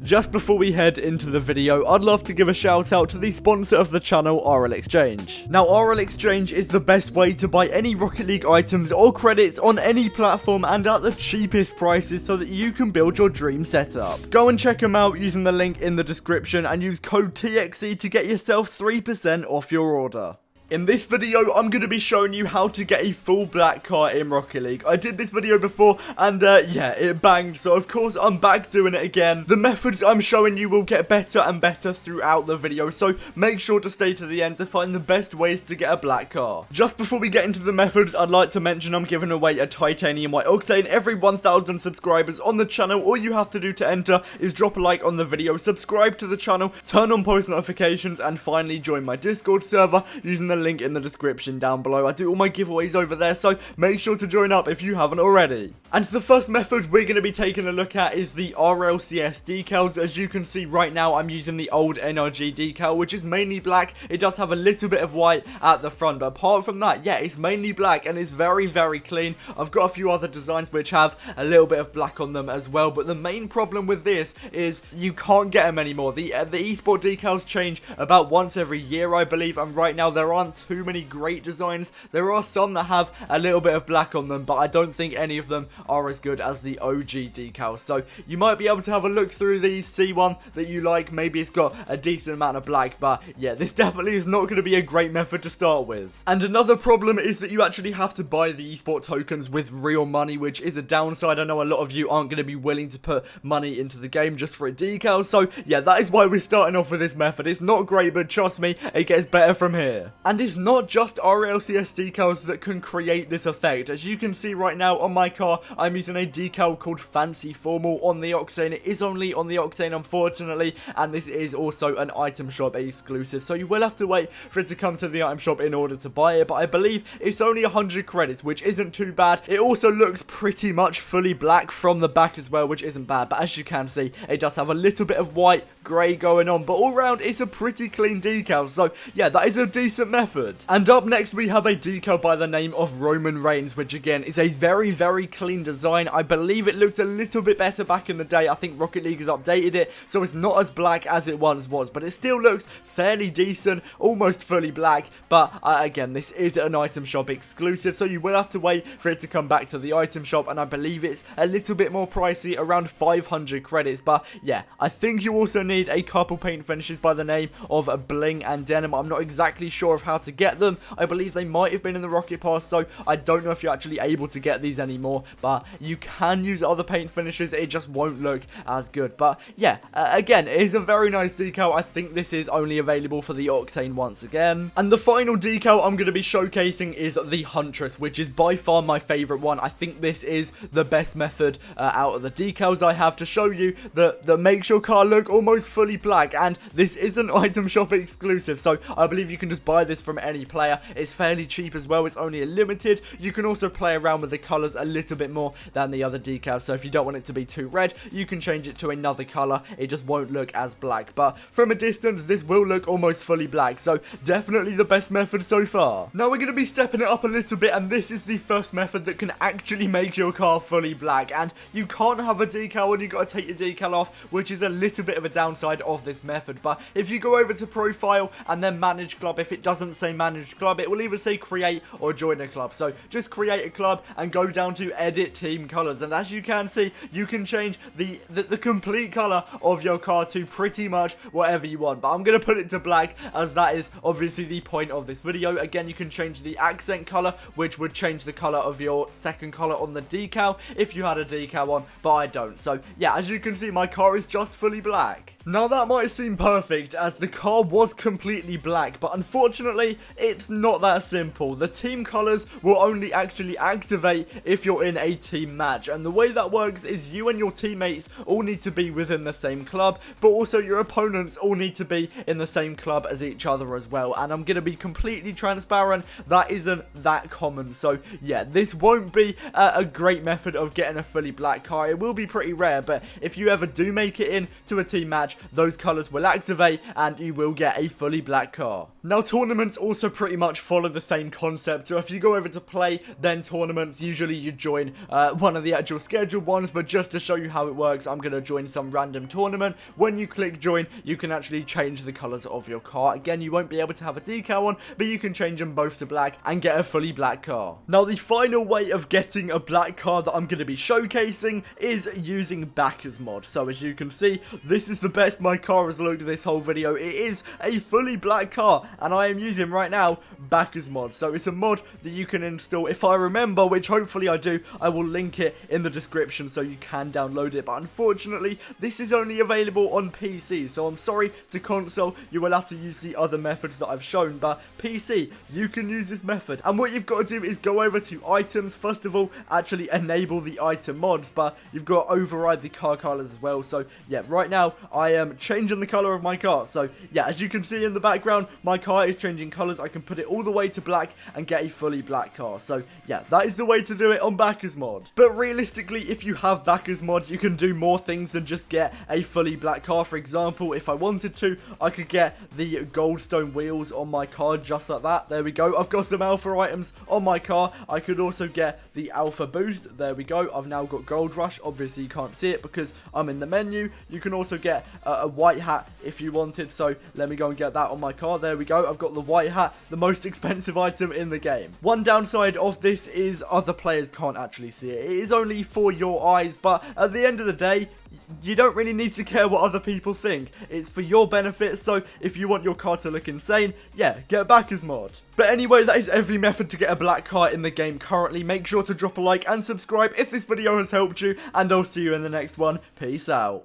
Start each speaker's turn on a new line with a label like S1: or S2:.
S1: Just before we head into the video, I'd love to give a shout out to the sponsor of the channel, RL Exchange. Now, RL Exchange is the best way to buy any Rocket League items or credits on any platform and at the cheapest prices so that you can build your dream setup. Go and check them out using the link in the description and use code TXE to get yourself 3% off your order. In this video, I'm going to be showing you how to get a full black car in Rocket League. I did this video before, and yeah, it banged, so of course I'm back doing it again. The methods I'm showing you will get better and better throughout the video, so make sure to stay to the end to find the best ways to get a black car. Just before we get into the methods, I'd like to mention I'm giving away a titanium white octane every 1,000 subscribers on the channel. All you have to do to enter is drop a like on the video, subscribe to the channel, turn on post notifications, and finally join my Discord server using the link in the description down below. I do all my giveaways over there, so make sure to join up if you haven't already. And the first method we're going to be taking a look at is the RLCS decals. As you can see right now, I'm using the old NRG decal, which is mainly black. It does have a little bit of white at the front, but apart from that, yeah, it's mainly black and it's very, very clean. I've got a few other designs which have a little bit of black on them as well, but the main problem with this is you can't get them anymore. The eSport decals change about once every year, I believe, and right now there aren't too many great designs. There are some that have a little bit of black on them, but I don't think any of them are as good as the OG decals. So you might be able to have a look through these, see one that you like. Maybe it's got a decent amount of black, but yeah, this definitely is not going to be a great method to start with. And another problem is that you actually have to buy the eSport tokens with real money, which is a downside. I know a lot of you aren't going to be willing to put money into the game just for a decal, so yeah, that is why we're starting off with this method. It's not great, but trust me, it gets better from here. And it's not just RLCS decals that can create this effect. As you can see right now on my car, I'm using a decal called Fancy Formal on the Octane. It is only on the Octane, unfortunately, and this is also an item shop exclusive, so you will have to wait for it to come to the item shop in order to buy it, but I believe it's only 100 credits, which isn't too bad. It also looks pretty much fully black from the back as well, which isn't bad, but as you can see, it does have a little bit of white, grey going on, but all round, it's a pretty clean decal, so yeah, that is a decent method. And up next, we have a decal by the name of Roman Reigns, which again is a very, very clean design. I believe it looked a little bit better back in the day. I think Rocket League has updated it, so it's not as black as it once was, but it still looks fairly decent, almost fully black. But again, this is an item shop exclusive, so you will have to wait for it to come back to the item shop, and I believe it's a little bit more pricey, around 500 credits. But yeah, I think you also need a couple paint finishes by the name of Bling and Denim. I'm not exactly sure of how to get them. I believe they might have been in the Rocket Pass, so I don't know if you're actually able to get these anymore, but you can use other paint finishes. It just won't look as good. But yeah, again, it is a very nice decal. I think this is only available for the Octane once again. And the final decal I'm going to be showcasing is the Huntress, which is by far my favorite one. I think this is the best method out of the decals I have to show you that makes your car look almost fully black, and this is an item shop exclusive, so I believe you can just buy this from any player. It's fairly cheap as well. It's only a limited. You can also play around with the colors a little bit more than the other decals, so if you don't want it to be too red, you can change it to another color. It just won't look as black, but from a distance this will look almost fully black, so definitely the best method so far. Now we're going to be stepping it up a little bit, and this is the first method that can actually make your car fully black. And you can't have a decal when you got to take your decal off, which is a little bit of a downside of this method. But if you go over to profile and then manage club, if it doesn't say manage club, it will either say create or join a club. So just create a club and go down to edit team colors, and as you can see, you can change the complete color of your car to pretty much whatever you want, but I'm going to put it to black as that is obviously the point of this video. Again, you can change the accent color, which would change the color of your second color on the decal if you had a decal on, but I don't. So yeah, as you can see, my car is just fully black. Now that might seem perfect as the car was completely black, but unfortunately it's not that simple. The team colors will only actually activate if you're in a team match, and the way that works is you and your teammates all need to be within the same club, but also your opponents all need to be in the same club as each other as well. And I'm going to be completely transparent, that isn't that common. So yeah, this won't be a great method of getting a fully black car. It will be pretty rare, but if you ever do make it into a team match, those colors will activate and you will get a fully black car. Now, tournament tournaments also pretty much follow the same concept. So if you go over to play, then tournaments, usually you join one of the actual scheduled ones, but just to show you how it works, I'm going to join some random tournament. When you click join, you can actually change the colors of your car. Again, you won't be able to have a decal on, but you can change them both to black and get a fully black car. Now, the final way of getting a black car that I'm going to be showcasing is using Backers Mod. So as you can see, this is the best my car has looked this whole video. It is a fully black car, and I am using right now Backers Mod. So it's a mod that you can install. If I remember, which hopefully I do, I will link it in the description so you can download it. But unfortunately, this is only available on PC. So I'm sorry to console, you will have to use the other methods that I've shown. But PC, you can use this method. And what you've got to do is go over to items. First of all, actually enable the item mods, but you've got to override the car colors as well. So yeah, right now I am changing the color of my car. So yeah, as you can see in the background, my car is changing colors. I can put it all the way to black and get a fully black car. So yeah, that is the way to do it on Backers Mod. But realistically, if you have Backers Mod, you can do more things than just get a fully black car. For example, if I wanted to, I could get the Goldstone wheels on my car just like that. There we go. I've got some alpha items on my car. I could also get the alpha boost. There we go. I've now got Gold Rush. Obviously, you can't see it because I'm in the menu. You can also get a white hat if you wanted. So let me go and get that on my car. There we go. I've got the white hat, the most expensive item in the game. One downside of this is other players can't actually see it. It is only for your eyes, but at the end of the day, you don't really need to care what other people think. It's for your benefit, so if you want your car to look insane, yeah, get a Backers Mod. But anyway, that is every method to get a black car in the game currently. Make sure to drop a like and subscribe if this video has helped you, and I'll see you in the next one. Peace out.